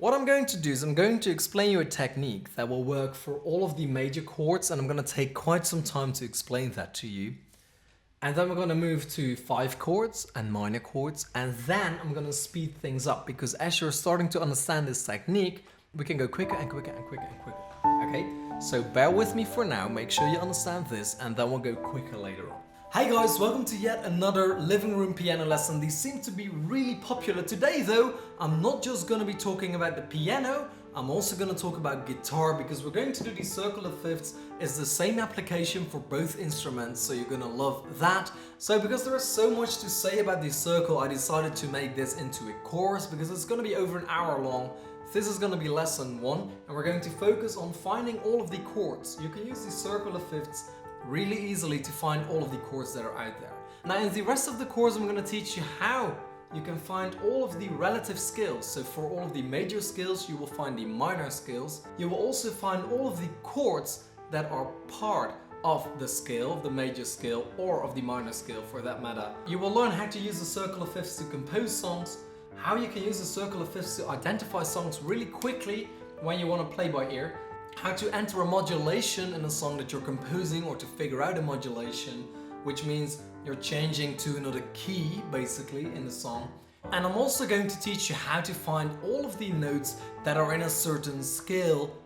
What I'm going to do is I'm going to explain you a technique that will work for all of the major chords, and I'm going to take quite some time to explain that to you. And then we're going to move to 5 chords and minor chords, and then I'm going to speed things up because as you're starting to understand this technique, we can go quicker and quicker and quicker and quicker. Okay, so bear with me for now, make sure you understand this, and then we'll go quicker later on. Hi guys, welcome to yet another living room piano lesson. These seem to be really popular. Today though, I'm not just going to be talking about the piano, I'm also going to talk about guitar because we're going to do the circle of fifths. It's the same application for both instruments, so you're going to love that. So because there is so much to say about the circle, I decided to make this into a course because it's going to be over an hour long. This is going to be lesson 1 and we're going to focus on finding all of the chords. You can use the circle of fifths really easily to find all of the chords that are out there. Now in the rest of the course I'm going to teach you how you can find all of the relative scales. So for all of the major scales you will find the minor scales. You will also find all of the chords that are part of the scale, the major scale or of the minor scale for that matter. You will learn how to use the circle of fifths to compose songs, how you can use the circle of fifths to identify songs really quickly when you want to play by ear, how to enter a modulation in a song that you're composing or to figure out a modulation, which means you're changing to another key basically in the song. And I'm also going to teach you how to find all of the notes that are in a certain scale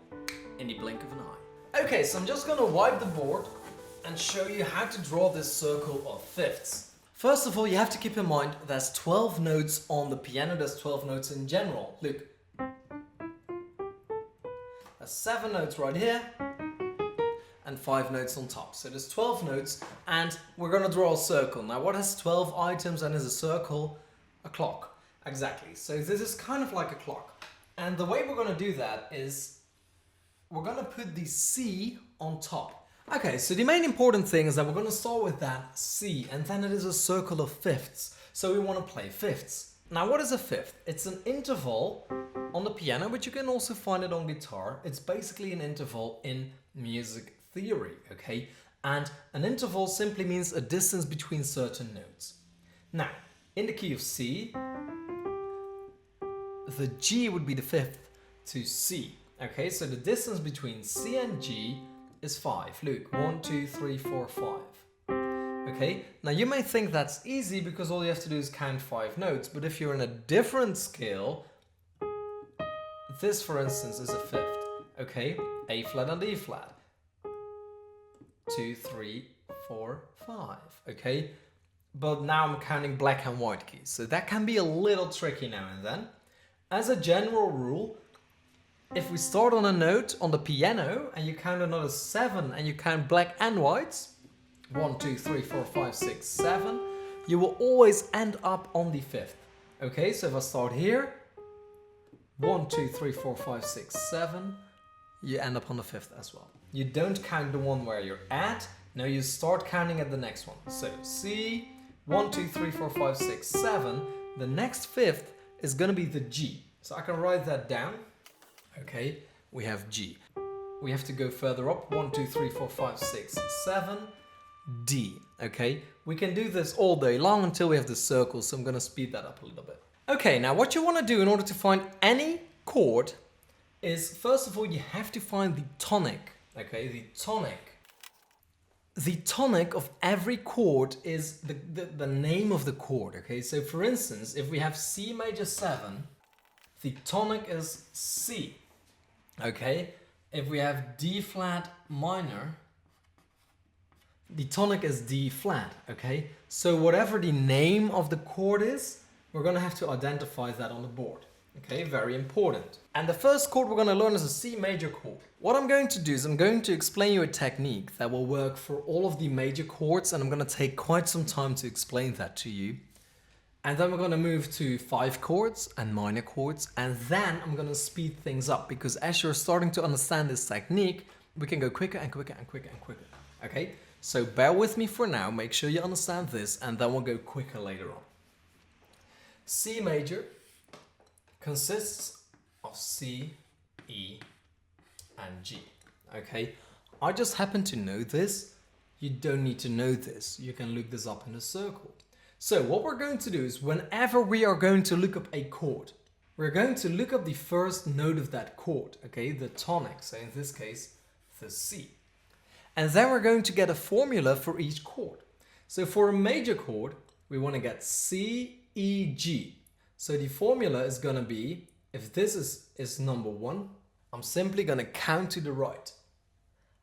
in the blink of an eye. Okay, so I'm just going to wipe the board and show you how to draw this circle of fifths. First of all, you have to keep in mind there's 12 notes on the piano, there's 12 notes in general. Look. 7 notes right here and 5 notes on top. So there's 12 notes and we're going to draw a circle. Now what has 12 items and is a circle? A clock. Exactly. So this is kind of like a clock. And the way we're going to do that is we're going to put the C on top. Okay, so the main important thing is that we're going to start with that C and then it is a circle of fifths. So we want to play fifths. Now what is a fifth? It's an interval on the piano, but you can also find it on guitar. It's basically an interval in music theory, okay? And an interval simply means a distance between certain notes. Now, in the key of C, the G would be the fifth to C, okay? So the distance between C and G is 5. Look, 1, 2, 3, 4, 5. Okay, now you may think that's easy because all you have to do is count 5 notes, but if you're in a different scale, this for instance is a fifth, okay? A flat and D flat. 2, 3, 4, 5, okay? But now I'm counting black and white keys, so that can be a little tricky now and then. As a general rule, if we start on a note on the piano and you count another 7 and you count black and whites, 1, 2, 3, 4, 5, 6, 7, you will always end up on the fifth. Okay, so if I start here, 1, 2, 3, 4, 5, 6, 7, you end up on the fifth as well. You don't count the one where you're at, now you start counting at the next one. So C, 1, 2, 3, 4, 5, 6, 7, the next fifth is going to be the G. So I can write that down. Okay, we have G. We have to go further up, 1, 2, 3, 4, 5, 6, 7, D. Okay, we can do this all day long until we have the circle, so I'm going to speed that up a little bit. Okay, now what you want to do in order to find any chord is, first of all, you have to find the tonic. Okay, the tonic. The tonic of every chord is the name of the chord. Okay, so for instance, if we have C major 7, the tonic is C. Okay, if we have D flat minor, the tonic is D flat, okay? So whatever the name of the chord is, we're going to have to identify that on the board, okay? Very important. And the first chord we're going to learn is a C major chord. What I'm going to do is I'm going to explain you a technique that will work for all of the major chords, and I'm going to take quite some time to explain that to you. And then we're going to move to 5 chords and minor chords, and then I'm going to speed things up because as you're starting to understand this technique, we can go quicker and quicker and quicker and quicker, okay? So bear with me for now, make sure you understand this, and then we'll go quicker later on. C major consists of C, E, and G. Okay, I just happen to know this. You don't need to know this. You can look this up in a circle. So what we're going to do is whenever we are going to look up a chord, we're going to look up the first note of that chord, okay, the tonic, so in this case, the C. And then we're going to get a formula for each chord. So for a major chord, we want to get C, E, G. So the formula is going to be, if this is number 1, I'm simply going to count to the right.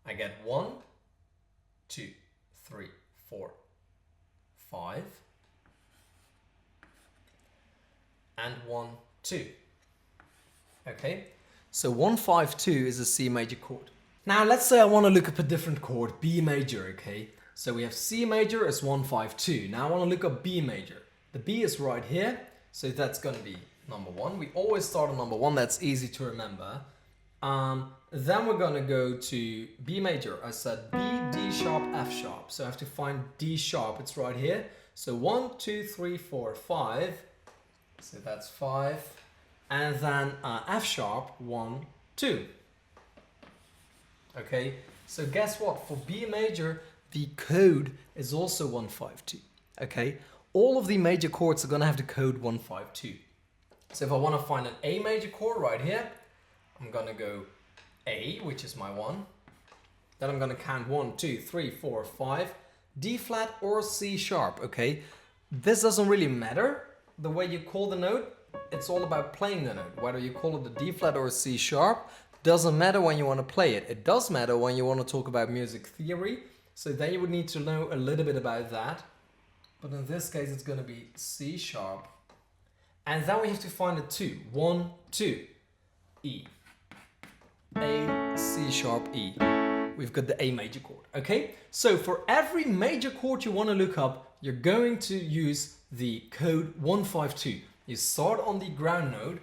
I get 1, 2, 3, 4, 5, and 1, 2. Okay, so 1, 5, 2 is a C major chord. Now let's say I want to look up a different chord, B major, okay? So we have C major as 1, 5, 2. Now I want to look up B major. The B is right here, so that's going to be number 1. We always start on number 1, that's easy to remember. Then we're going to go to B major. I said B, D sharp, F sharp. So I have to find D sharp, it's right here. So 1, 2, 3, 4, 5. So that's 5. And then F sharp, 1, 2. Okay, so guess what? For B major, the code is also 1, 5, 2. Okay, all of the major chords are going to have the code 1, 5, 2. So if I want to find an A major chord right here, I'm going to go A, which is my 1. Then I'm going to count 1, 2, 3, 4, 5. D flat or C sharp, okay? This doesn't really matter the way you call the note. It's all about playing the note. Whether you call it a D flat or a C sharp, doesn't matter when you want to play it. It does matter when you want to talk about music theory. So then you would need to know a little bit about that. But in this case, it's going to be C sharp. And then we have to find a 2. 1, 2. E. A, C sharp, E. We've got the A major chord, okay? So for every major chord you want to look up, you're going to use the code 152. You start on the ground note,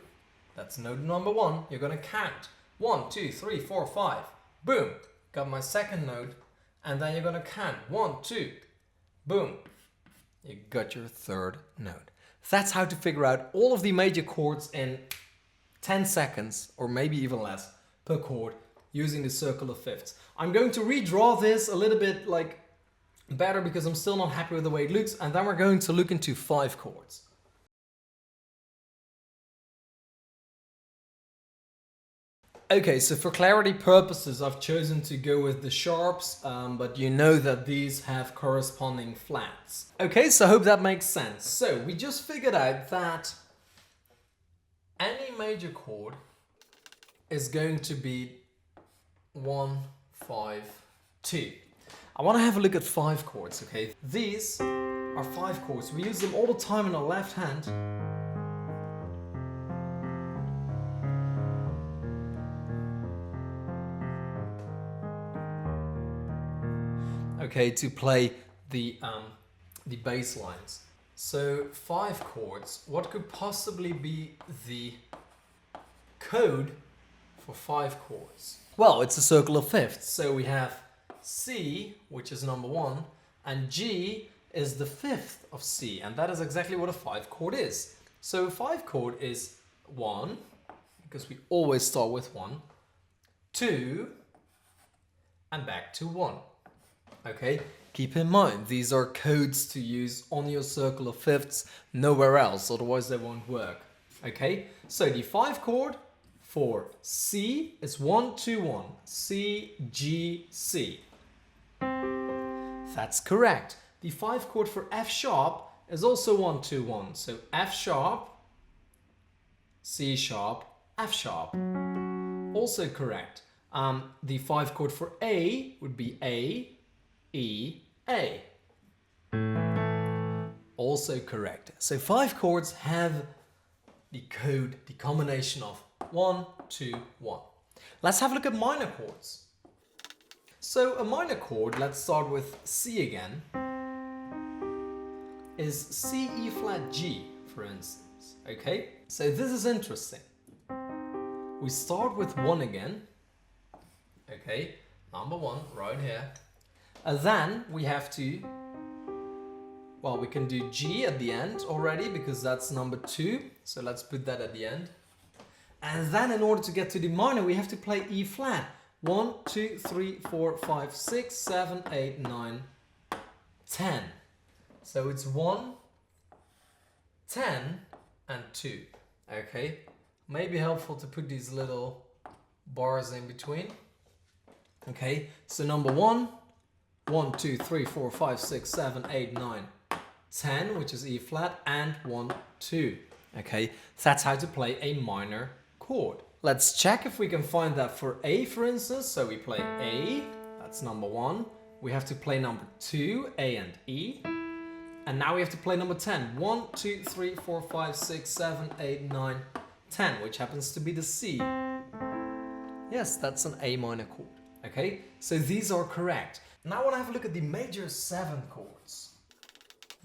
that's note number 1, you're going to count 1, 2, 3, 4, 5. Boom, got my second note, and then you're going to count 1, 2. Boom, you got your third note. That's how to figure out all of the major chords in 10 seconds, or maybe even less, per chord, using the circle of fifths. I'm going to redraw this a little bit like better because I'm still not happy with the way it looks, and then we're going to look into 5 chords. Okay, so for clarity purposes, I've chosen to go with the sharps, but you know that these have corresponding flats. Okay, so I hope that makes sense. So we just figured out that any major chord is going to be 1, 5, 2. I want to have a look at 5 chords, okay? These are 5 chords. We use them all the time in our left hand. Okay, to play the bass lines. So 5 chords. What could possibly be the code for 5 chords? Well, it's a circle of fifths. So we have C, which is number 1, and G is the 5th of C, and that is exactly what a 5 chord is. So a 5 chord is 1, because we always start with 1, 2, and back to 1. Okay, keep in mind, these are codes to use on your circle of fifths, nowhere else, otherwise they won't work. Okay, so the 5 chord for C is 1, 2, 1. C, G, C. That's correct. The 5 chord for F sharp is also 1, 2, 1. So F sharp, C sharp, F sharp. Also correct. The 5 chord for A would be A, E, A. Also correct. So 5 chords have the code, the combination of 1, 2, 1. Let's have a look at minor chords. So a minor chord, let's start with C again, is C, E flat, G, for instance. Okay, so this is interesting. We start with 1 again. Okay, number 1 right here. And then we have to, well, we can do G at the end already because that's number 2. So let's put that at the end. And then in order to get to the minor, we have to play E flat. 1, 2, 3, 4, 5, 6, 7, 8, 9, 10. So it's 1, 10, and 2. Okay. Maybe helpful to put these little bars in between. Okay, so number 1, 1, 2, 3, 4, 5, 6, 7, 8, 9, 10, which is E flat, and 1, 2. Okay, that's how to play a minor chord. Let's check if we can find that for A, for instance. So we play A, that's number 1. We have to play number 2, A and E. And now we have to play number 10. 1, 2, 3, 4, 5, 6, 7, 8, 9, 10, which happens to be the C. Yes, that's an A minor chord. Okay, so these are correct. Now I want to have a look at the major 7 chords.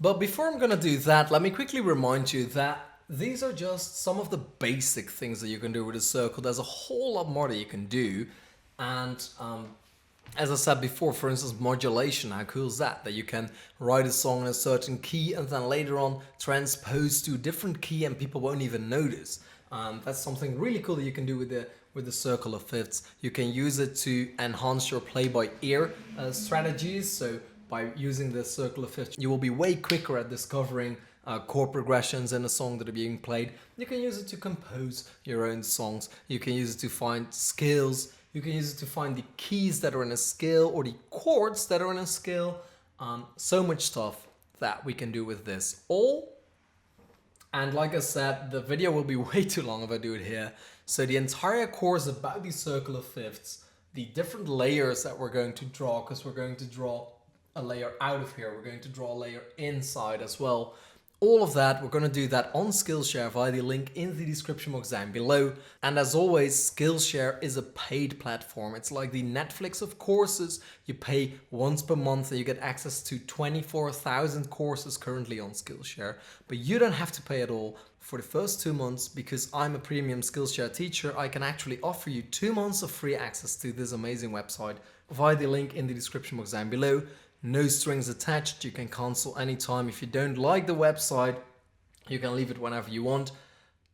But before I'm going to do that, let me quickly remind you that these are just some of the basic things that you can do with a circle. There's a whole lot more that you can do. And as I said before, for instance, modulation, how cool is that? That you can write a song in a certain key and then later on transpose to a different key and people won't even notice. That's something really cool that you can do with the circle of fifths. You can use it to enhance your play by ear strategies. So by using the circle of fifths, you will be way quicker at discovering chord progressions in a song that are being played. You can use it to compose your own songs. You can use it to find scales. You can use it to find the keys that are in a scale or the chords that are in a scale. So much stuff that we can do with this all. And like I said, the video will be way too long if I do it here. So the entire course about the circle of fifths, the different layers that we're going to draw, because we're going to draw a layer out of here, we're going to draw a layer inside as well. All of that, we're going to do that on Skillshare via the link in the description box down below. And as always, Skillshare is a paid platform. It's like the Netflix of courses. You pay once per month and you get access to 24,000 courses currently on Skillshare. But you don't have to pay at all for the first 2 months because I'm a premium Skillshare teacher. I can actually offer you 2 months of free access to this amazing website via the link in the description box down below. No strings attached. You can cancel anytime. If you don't like the website, you can leave it whenever you want.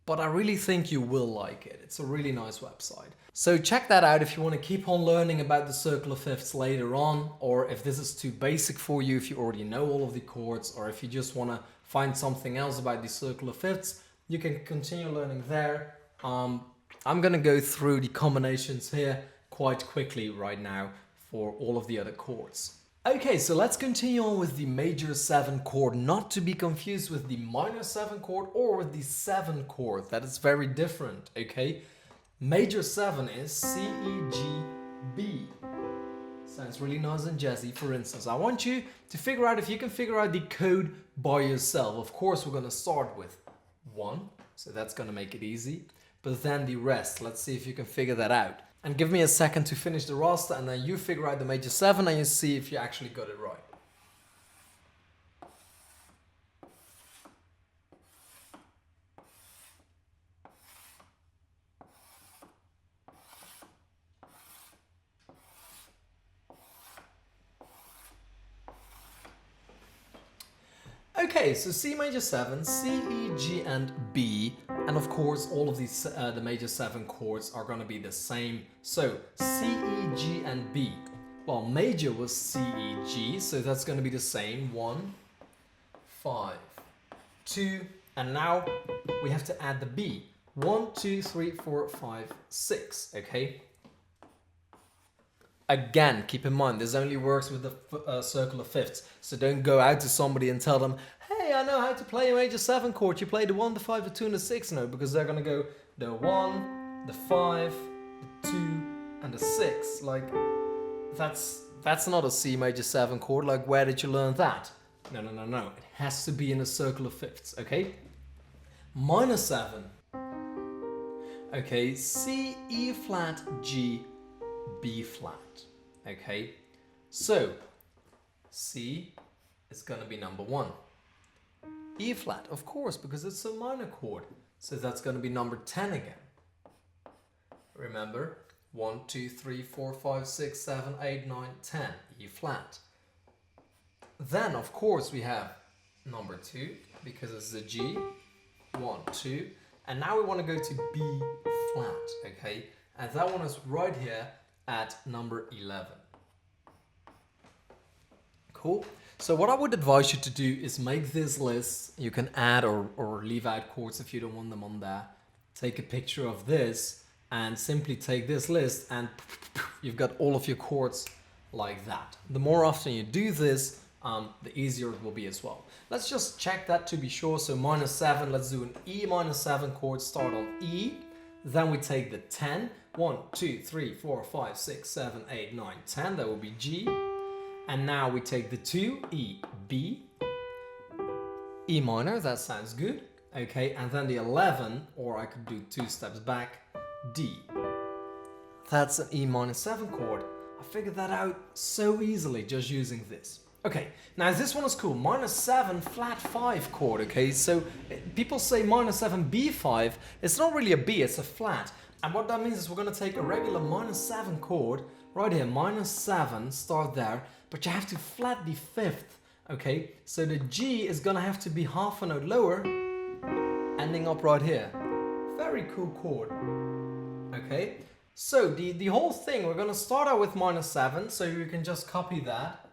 But I really think you will like it. It's a really nice website. So check that out if you want to keep on learning about the circle of fifths later on, or if this is too basic for you, if you already know all of the chords, or if you just want to find something else about the circle of fifths, you can continue learning there. I'm going to go through the combinations here quite quickly right now for all of the other chords. Okay, so let's continue on with the major 7 chord, not to be confused with the minor 7 chord or with the 7 chord. That is very different, okay? Major 7 is C, E, G, B. Sounds really nice and jazzy. For instance, I want you to figure out if you can figure out the code by yourself. Of course, we're going to start with 1, so that's going to make it easy. But then the rest, let's see if you can figure that out. And give me a second to finish the roster and then you figure out the major 7 and you see if you actually got it right. Okay, so C major 7, C, E, G and B, and of course all of these the major 7 chords are going to be the same. So C, E, G and B. Well, major was C, E, G, so that's going to be the same. 1, 5, 2, and now we have to add the B. 1, 2, 3, 4, 5, 6, okay? Again, keep in mind, this only works with the circle of fifths. So don't go out to somebody and tell them, hey, I know how to play a major 7 chord. You play the 1, the 5, the 2, and the 6 note. Because they're going to go the 1, the 5, the 2, and the 6. Like, that's not a C major 7 chord. Like, where did you learn that? No. It has to be in a circle of fifths, okay? Minor 7. Okay, C, E flat, G, B flat. Okay, so C is going to be number 1. E flat, of course, because it's a minor chord. So that's going to be number 10 again. Remember, 1, 2, 3, 4, 5, 6, 7, 8, 9, 10. E flat. Then, of course, we have number 2, because it's the G. 1, 2. And now we want to go to B flat, okay? And that one is right here at number 11. Cool. So what I would advise you to do is make this list. You can add or leave out chords if you don't want them on there. take a picture of this and simply take this list and you've got all of your chords like that. The more often you do this, the easier it will be as well. Let's just check that to be sure. So -7, let's do an E -7 chord, start on E. Then we take the 10. 1, 2, 3, 4, 5, 6, 7, 8, 9, 10. That will be G. And now we take the 2, E, B, E minor, that sounds good. Okay, and then the 11, or I could do 2 steps back, D. That's an E -7 chord. I figured that out so easily just using this. Okay, now this one is cool. -7 flat 5 chord, okay? So people say -7 B5. It's not really a B, it's a flat. And what that means is we're gonna take a regular -7 chord, right here, -7, start there, but you have to flat the 5th, okay? So the G is gonna have to be half a note lower, ending up right here. Very cool chord, okay? So the whole thing, we're gonna start out with -7, so you can just copy that.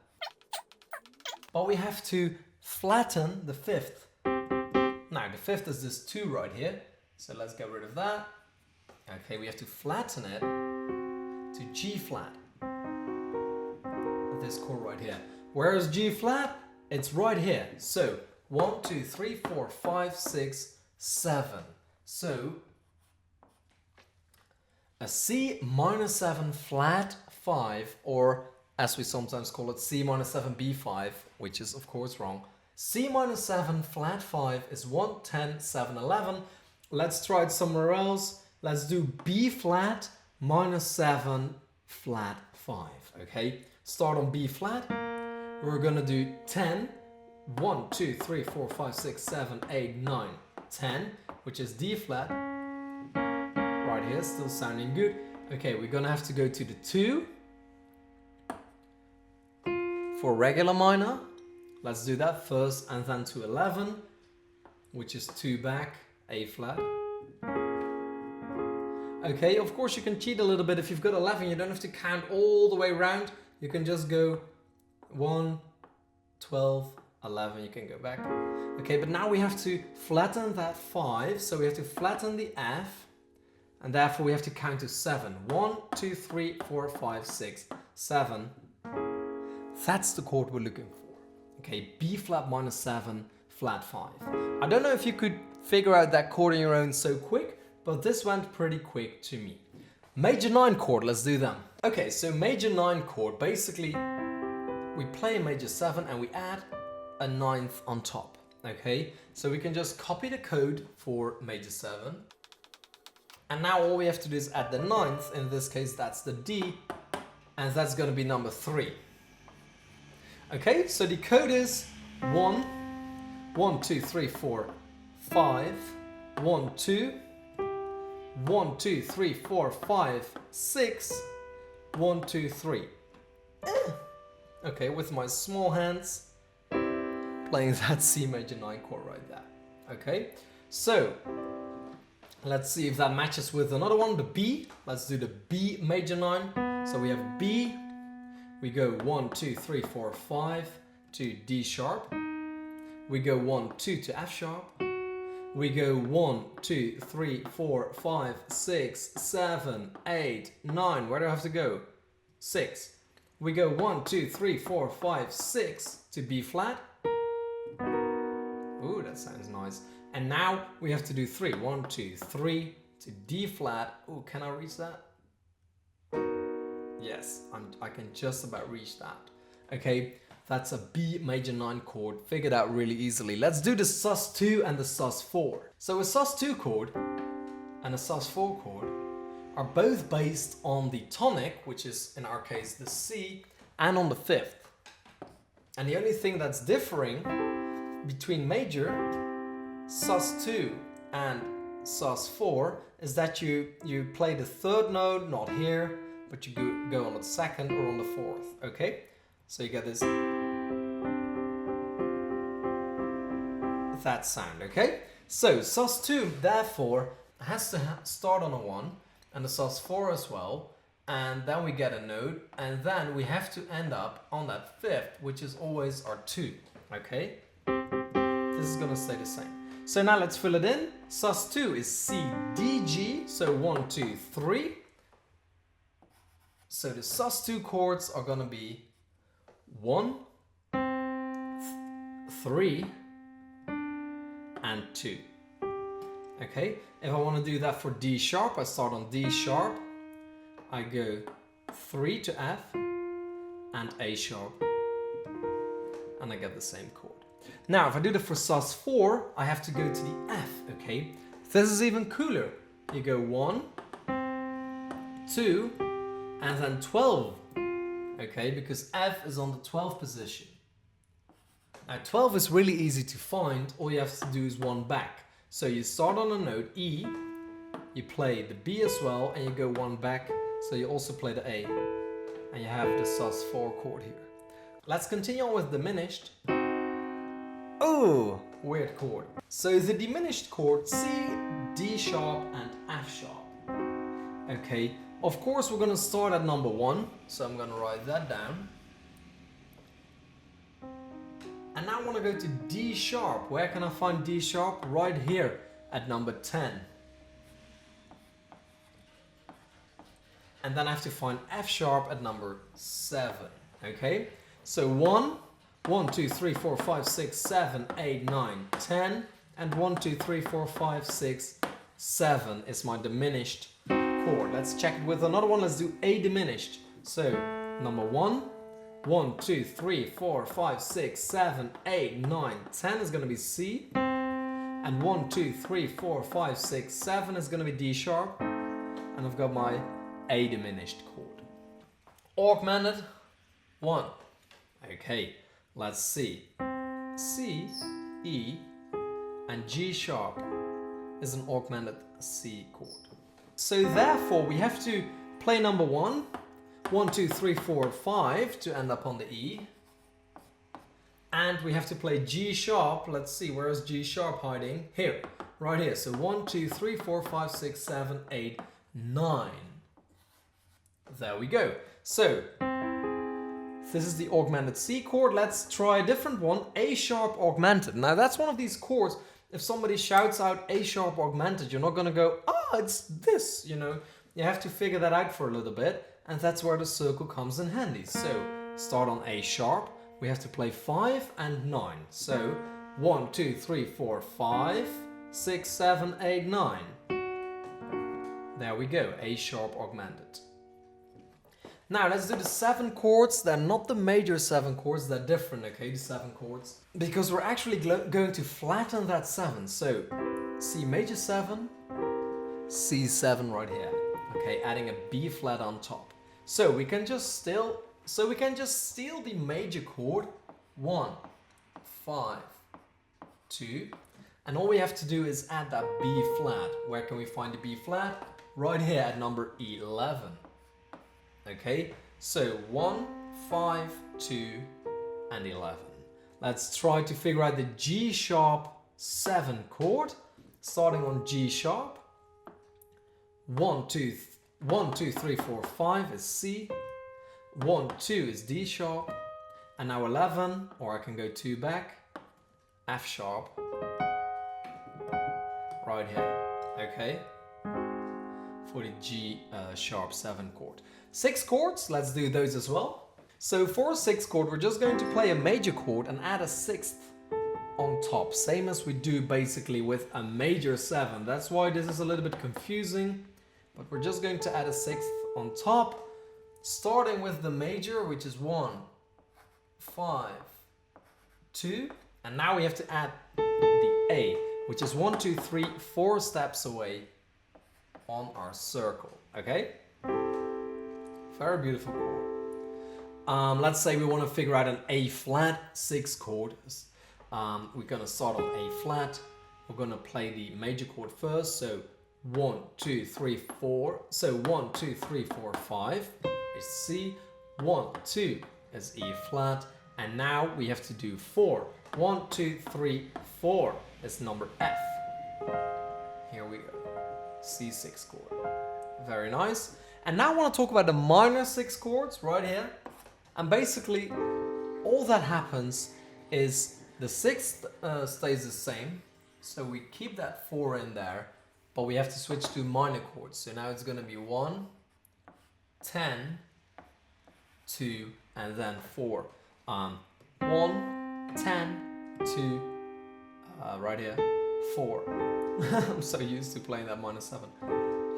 But we have to flatten the 5th. Now the 5th is this 2 right here. So let's get rid of that. Okay, we have to flatten it to G flat. This chord right here. Where is G flat? It's right here. So 1, 2, 3, 4, 5, 6, 7. So a C -7 flat 5, or as we sometimes call it, C -7 B5, which is of course wrong. C -7 flat 5 is 1, 10, 7, 11. Let's try it somewhere else. Let's do B flat -7 flat 5, okay? Start on B flat. We're gonna do 10, 1, 2, 3, 4, 5, 6, 7, 8, 9, 10, which is D flat. Right here, still sounding good. Okay, we're gonna have to go to the 2. For regular minor, let's do that first, and then to 11, which is 2 back, A flat. Okay, of course you can cheat a little bit. If you've got 11, you don't have to count all the way around. You can just go 1, 12, 11, you can go back. Okay, but now we have to flatten that 5, so we have to flatten the F, and therefore we have to count to 7. 1, 2, 3, 4, 5, 6, 7. That's the chord we're looking for. Okay, B flat -7, flat 5. I don't know if you could figure out that chord on your own so quick, but this went pretty quick to me. Major 9 chord, let's do them. Okay, so major 9 chord, basically we play a major 7 and we add a 9th on top. Okay, so we can just copy the code for major 7. And now all we have to do is add the 9th, in this case that's the D, and that's gonna be number 3. Okay, so the code is 1, 1, 2, 3, 4, 5, 1, 2, 1, 2, 3, 4, 5, 6, 1, 2, 3. Okay, with my small hands, playing that C major 9 chord right there. Okay, so let's see if that matches with another one, the B. Let's do the B major 9. So we have B. We go 1, 2, 3, 4, 5 to D sharp. We go 1, 2 to F sharp. We go 1, 2, 3, 4, 5, 6, 7, 8, 9. Where do I have to go? 6. We go 1, 2, 3, 4, 5, 6 to B flat. Ooh, that sounds nice. And now we have to do 3. 1, 2, 3 to D flat. Ooh, can I reach that? Yes, I can just about reach that. Okay, that's a B major 9 chord, figured out really easily. Let's do the sus2 and the sus4. So a sus2 chord and a sus4 chord are both based on the tonic, which is in our case the C, and on the 5th. And the only thing that's differing between major sus2 and sus4 is that you play the 3rd note, not here, but you go on the 2nd or on the 4th, okay? So you get this, that sound, okay? So sus2 therefore has to start on a 1 and the sus4 as well, and then we get a note, and then we have to end up on that 5th, which is always our 2, okay? This is gonna stay the same. So now let's fill it in. sus2 is C, D, G, so 1, 2, 3. So the sus2 chords are gonna be 1, 3, and 2. Okay, if I want to do that for D sharp, I start on D sharp, I go 3 to F, and A sharp, and I get the same chord. Now, if I do that for sus4, I have to go to the F, okay? This is even cooler. You go 1, 2, and then 12, okay? Because F is on the 12th position. Now, 12 is really easy to find. All you have to do is one back. So you start on a note E, you play the B as well, and you go one back, so you also play the A. And you have the sus4 chord here. Let's continue on with diminished. Oh, weird chord. So the diminished chord, C, D sharp, and F sharp. Okay, of course we're gonna start at number 1, so I'm gonna write that down. And now I want to go to D sharp. Where can I find D sharp? Right here at number 10. And then I have to find F sharp at number 7. Okay? So 1, 2, 3, 4, 5, 6, 7, 8, 9, 10. And 1, 2, 3, 4, 5, 6, 7 is my diminished chord. Let's check it with another one. Let's do A diminished. So number 1. 1, 2, 3, 4, 5, 6, 7, 8, 9, 10 is going to be C. And 1, 2, 3, 4, 5, 6, 7 is going to be D sharp. And I've got my A diminished chord. Augmented 1. Okay, let's see. C, E, and G sharp is an augmented C chord. So therefore we have to play number 1. 1, 2, 3, 4, 5 to end up on the E. And we have to play G sharp. Let's see, where is G sharp hiding? Here, right here. So 1, 2, 3, 4, 5, 6, 7, 8, 9. There we go. So this is the augmented C chord. Let's try a different one, A sharp augmented. Now that's one of these chords. If somebody shouts out A sharp augmented, you're not gonna go, oh, it's this, you know. You have to figure that out for a little bit. And that's where the circle comes in handy. So start on A sharp. We have to play 5 and 9. So 1, 2, 3, 4, 5, 6, 7, 8, 9. There we go, A sharp augmented. Now let's do the 7 chords. They're not the major 7 chords, they're different, okay, the 7 chords. Because we're actually going to flatten that 7. So C major 7, C7 right here. Okay, adding a B flat on top. So we can just steal the major chord 1, 5, 2, and all we have to do is add that B flat. Where can we find the B flat? Right here at number 11. Okay, so 1, 5, 2, and 11. Let's try to figure out the G sharp 7 chord, starting on G sharp. 1, 2, 3, 4, 5 is C. 1, 2 is D sharp. And now 11, or I can go 2 back, F sharp. Right here, okay? For the G sharp 7 chord. 6 chords, let's do those as well. So for a 6 chord, we're just going to play a major chord and add a 6th on top. Same as we do basically with a major 7. That's why this is a little bit confusing. But we're just going to add a 6th on top, starting with the major, which is 1, 5, 2, and now we have to add the A, which is 1, 2, 3, 4 steps away on our circle, okay? Very beautiful chord. Let's say we want to figure out an A flat 6 chord. We're going to start on A flat. We're going to play the major chord first, so 1, 2, 3, 4. So 1, 2, 3, 4, 5 is C. 1, 2 is E flat. And now we have to do 4. 1, 2, 3, 4 is number F. Here we go. C6 chord. Very nice. And now I want to talk about the minor 6 chords right here. And basically, all that happens is the 6th stays the same. So we keep that 4 in there, but we have to switch to minor chords. So now it's going to be 1, 10, 2, and then 4. 1, 10, 2, right here, 4. I'm so used to playing that minor 7.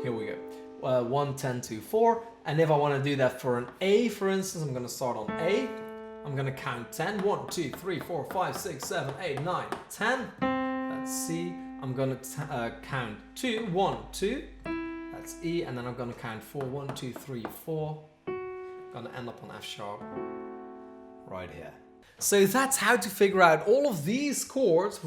Here we go. 1, 10, 2, 4. And if I want to do that for an A, for instance, I'm going to start on A. I'm going to count 10. 1, 2, 3, 4, 5, 6, 7, 8, 9, 10. That's C. I'm going to count 2. 1, 2. That's E. And then I'm going to count 4. 1, 2, 3, 4. I'm going to end up on F sharp right here. So that's how to figure out all of these chords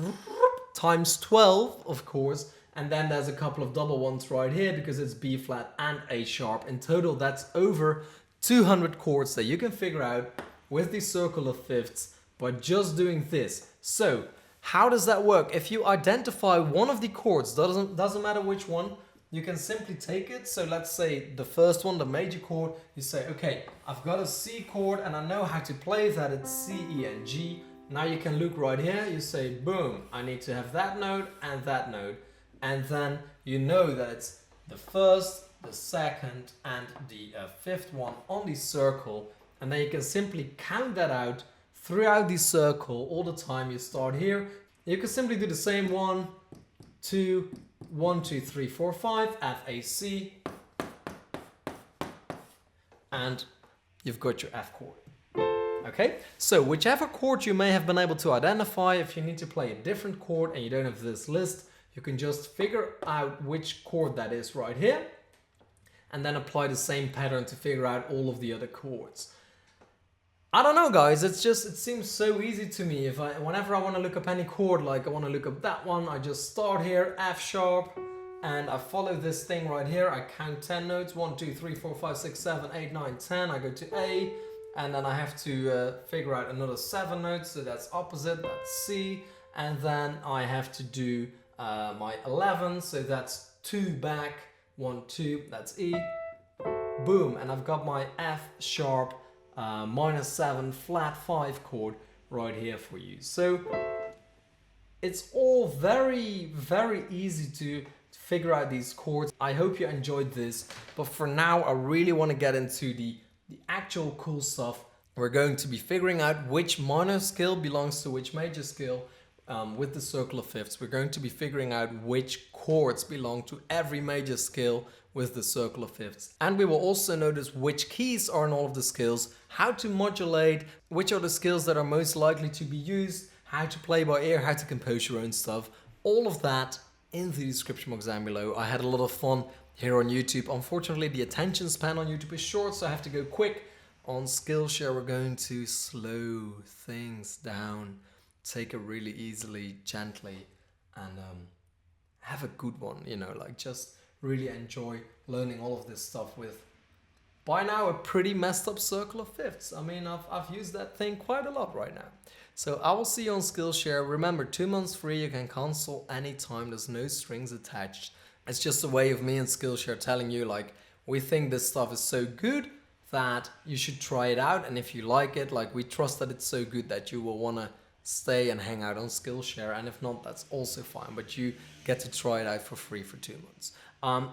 times 12, of course. And then there's a couple of double ones right here because it's B flat and A sharp. In total, that's over 200 chords that you can figure out with the circle of fifths by just doing this. So how does that work? If you identify one of the chords, doesn't matter which one, you can simply take it. So let's say the first one, the major chord, you say, okay, I've got a C chord and I know how to play that. It's C, E, and G. Now you can look right here. You say, boom, I need to have that note and that note. And then you know that it's the first, the second, and the fifth one on the circle. And then you can simply count that out throughout the circle all the time. You start here. You can simply do the same 1, 2, 1, 2, 3, 4, 5, F, A, C. And you've got your F chord. Okay, so whichever chord you may have been able to identify, if you need to play a different chord and you don't have this list, you can just figure out which chord that is right here and then apply the same pattern to figure out all of the other chords. I don't know, guys, it seems so easy to me. Whenever I want to look up any chord, like I want to look up that one, I just start here, F sharp, and I follow this thing right here. I count 10 notes, 1, 2, 3, 4, 5, 6, 7, 8, 9, 10. I go to A, and then I have to figure out another 7 notes, so that's opposite, that's C, and then I have to do my 11, so that's 2 back, 1, 2, that's E, boom, and I've got my F sharp minor 7 flat 5 chord right here for you. So it's all very, very easy to figure out these chords. I hope you enjoyed this, but for now I really want to get into the actual cool stuff. We're going to be figuring out which minor scale belongs to which major scale. With the circle of fifths, we're going to be figuring out which chords belong to every major scale with the circle of fifths. And we will also notice which keys are in all of the scales, how to modulate, which are the scales that are most likely to be used, how to play by ear, how to compose your own stuff. All of that in the description box down below. I had a lot of fun here on YouTube. Unfortunately, the attention span on YouTube is short, so I have to go quick. On Skillshare, we're going to slow things down. Take it really easily, gently, and have a good one, you know, like just really enjoy learning all of this stuff with, by now, a pretty messed up circle of fifths. I mean, I've used that thing quite a lot right now. So I will see you on Skillshare. Remember, 2 months free, you can cancel anytime, there's no strings attached. It's just a way of me and Skillshare telling you, like, we think this stuff is so good that you should try it out, and if you like it, like, we trust that it's so good that you will want to stay and hang out on Skillshare, and if not, that's also fine, but you get to try it out for free for 2 months.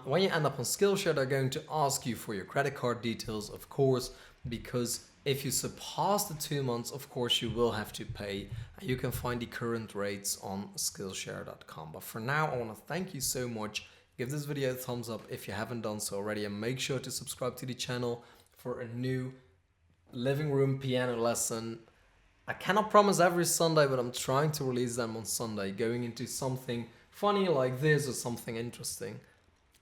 When you end up on Skillshare, they're going to ask you for your credit card details, of course, because if you surpass the 2 months, of course, you will have to pay. You can find the current rates on Skillshare.com. But for now, I want to thank you so much. Give this video a thumbs up if you haven't done so already, and make sure to subscribe to the channel for a new living room piano lesson. I cannot promise every Sunday, but I'm trying to release them on Sunday, going into something funny like this or something interesting.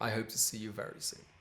I hope to see you very soon.